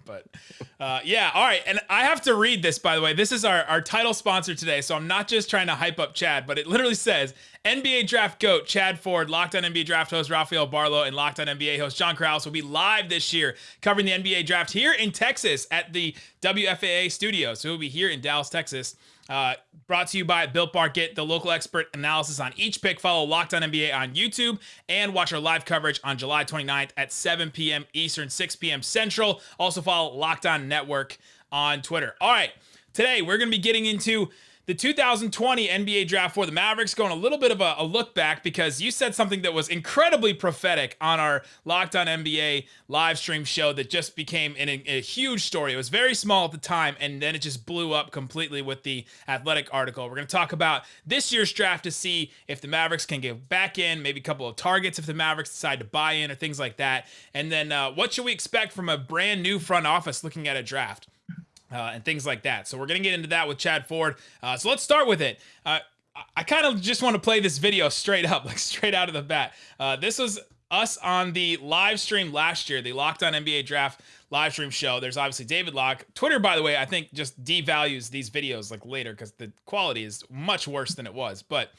But yeah, all right. And I have to read this, by the way. This is our title sponsor today, so I'm not just trying to hype up Chad, but it literally says NBA Draft GOAT Chad Ford, Locked On NBA Draft host Rafael Barlow, and Locked On NBA host John Krause will be live this year covering the NBA Draft here in Texas at the WFAA studios. So we'll be here in Dallas, Texas. Brought to you by Built Bar. Get the local expert analysis on each pick. Follow Locked On NBA on YouTube and watch our live coverage on July 29th at 7 p.m. Eastern, 6 p.m. Central. Also follow Locked On Network on Twitter. All right, today we're going to be getting into the 2020 NBA Draft for the Mavericks, going a little bit of a look back because you said something that was incredibly prophetic on our Locked On NBA live stream show that just became a huge story. It was very small at the time, and then it just blew up completely with the Athletic article. We're going to talk about this year's draft to see if the Mavericks can get back in, maybe a couple of targets if the Mavericks decide to buy in or things like that. And then what should we expect from a brand new front office looking at a draft? And things like that. So we're going to get into that with Chad Ford. So let's start with it. I kind of just want to play this video straight up, like straight out of the bat. This was us on the live stream last year, the Locked On NBA Draft live stream show. There's obviously David Locke. Twitter, by the way, I think just devalues these videos like later because the quality is much worse than it was. But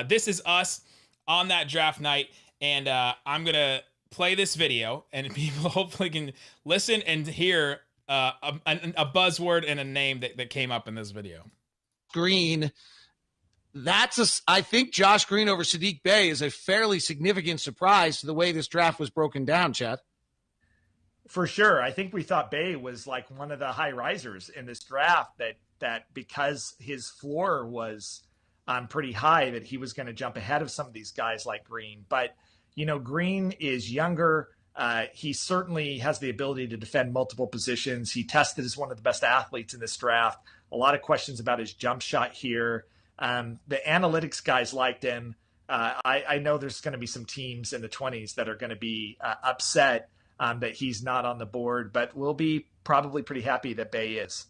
this is us on that draft night. And I'm going to play this video and people hopefully can listen and hear a buzzword and a name that came up in this video. Green. I think Josh Green over Saddiq Bey is a fairly significant surprise to the way this draft was broken down, Chad. For sure. I think we thought Bey was like one of the high risers in this draft that because his floor was pretty high, that he was going to jump ahead of some of these guys like Green. But, Green is younger. He certainly has the ability to defend multiple positions. He tested as one of the best athletes in this draft. A lot of questions about his jump shot here. The analytics guys liked him. I know there's going to be some teams in the 20s that are going to be upset that he's not on the board, but we'll be probably pretty happy that Bey is.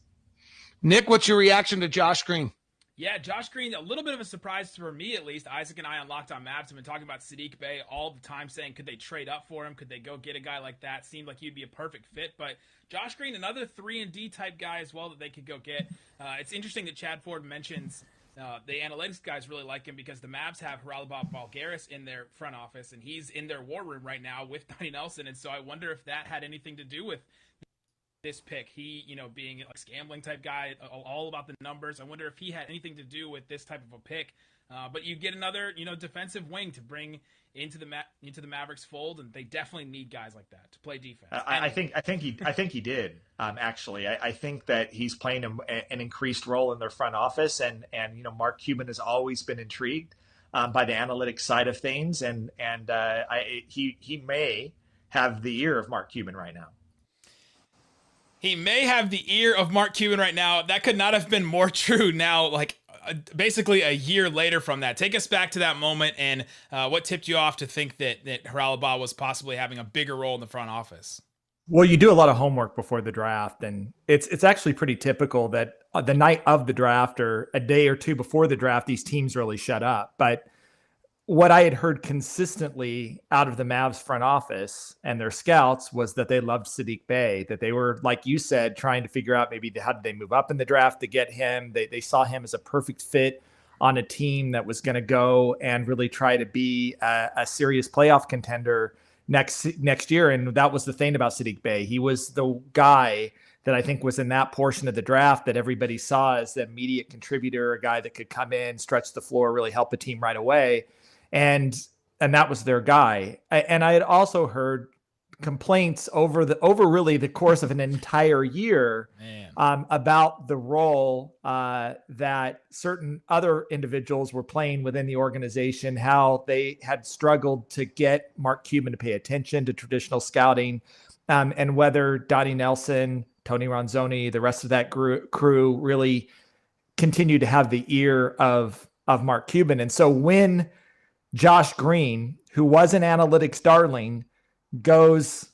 Nick, what's your reaction to Josh Green? Yeah, Josh Green, a little bit of a surprise for me at least. Isaac and I on Locked On Mavs have been talking about Saddiq Bey all the time, saying could they trade up for him? Could they go get a guy like that? Seemed like he'd be a perfect fit. But Josh Green, another 3-and-D type guy as well that they could go get. It's interesting that Chad Ford mentions the analytics guys really like him because the Mavs have Haralabos Voulgaris in their front office, and he's in their war room right now with Donnie Nelson. And so I wonder if that had anything to do with this pick. He, being a gambling type guy, all about the numbers. I wonder if he had anything to do with this type of a pick. But you get another, defensive wing to bring into the Mavericks fold, and they definitely need guys like that to play defense. I think he did. Actually, I think that he's playing an increased role in their front office, and Mark Cuban has always been intrigued by the analytics side of things, and he may have the ear of Mark Cuban right now. He may have the ear of Mark Cuban right now. That could not have been more true now, like basically a year later from that. Take us back to that moment and what tipped you off to think that Haralabos was possibly having a bigger role in the front office? Well, you do a lot of homework before the draft, and it's actually pretty typical that the night of the draft or a day or two before the draft, these teams really shut up. But what I had heard consistently out of the Mavs front office and their scouts was that they loved Saddiq Bey, that they were, like you said, trying to figure out maybe how did they move up in the draft to get him. They saw him as a perfect fit on a team that was going to go and really try to be a serious playoff contender next year. And that was the thing about Saddiq Bey. He was the guy that I think was in that portion of the draft that everybody saw as the immediate contributor, a guy that could come in, stretch the floor, really help the team right away. And that was their guy. And I had also heard complaints over really the course of an entire year about the role that certain other individuals were playing within the organization, how they had struggled to get Mark Cuban to pay attention to traditional scouting, and whether Donnie Nelson, Tony Ronzoni, the rest of that crew really continued to have the ear of Mark Cuban. And so when Josh Green, who was an analytics darling, goes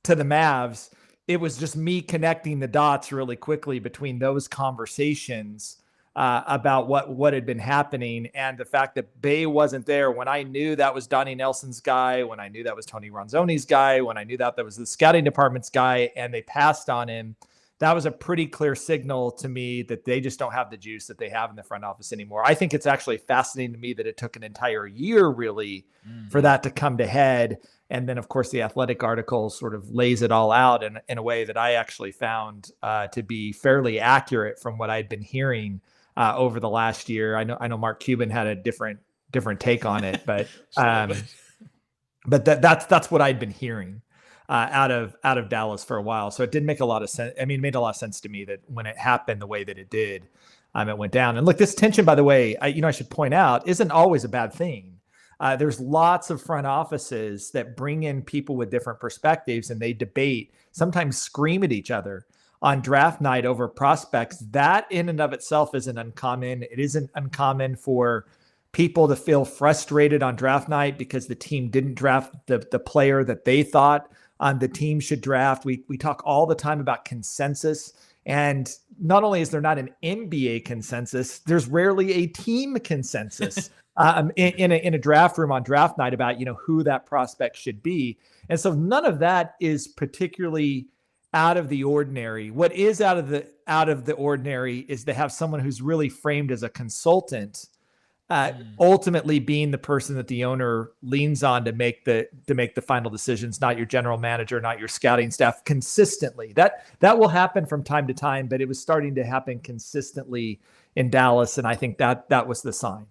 to the Mavs, it was just me connecting the dots really quickly between those conversations about what had been happening, and the fact that Bay wasn't there when I knew that was Donnie Nelson's guy, when I knew that was Tony Ronzoni's guy, when I knew that was the scouting department's guy, and they passed on him. That was a pretty clear signal to me that they just don't have the juice that they have in the front office anymore. I think it's actually fascinating to me that it took an entire year really for that to come to head. And then, of course, the Athletic article sort of lays it all out in a way that I actually found to be fairly accurate from what I'd been hearing over the last year. I know Mark Cuban had a different take on it, but that's what I'd been hearing out of Dallas for a while. So it did make a lot of sense. I mean, it made a lot of sense to me that when it happened the way that it did, it went down. And look, this tension, by the way, I should point out, isn't always a bad thing. There's lots of front offices that bring in people with different perspectives, and they debate, sometimes scream at each other on draft night over prospects. That in and of itself isn't uncommon. It isn't uncommon for people to feel frustrated on draft night because the team didn't draft the player that they thought the team should draft. We talk all the time about consensus. And not only is there not an NBA consensus, there's rarely a team consensus in a draft room on draft night about, who that prospect should be. And so none of that is particularly out of the ordinary. What is out of the ordinary is to have someone who's really framed as a consultant, ultimately being the person that the owner leans on to make the final decisions, not your general manager, not your scouting staff, consistently. That will happen from time to time, but it was starting to happen consistently in Dallas, and I think that was the sign.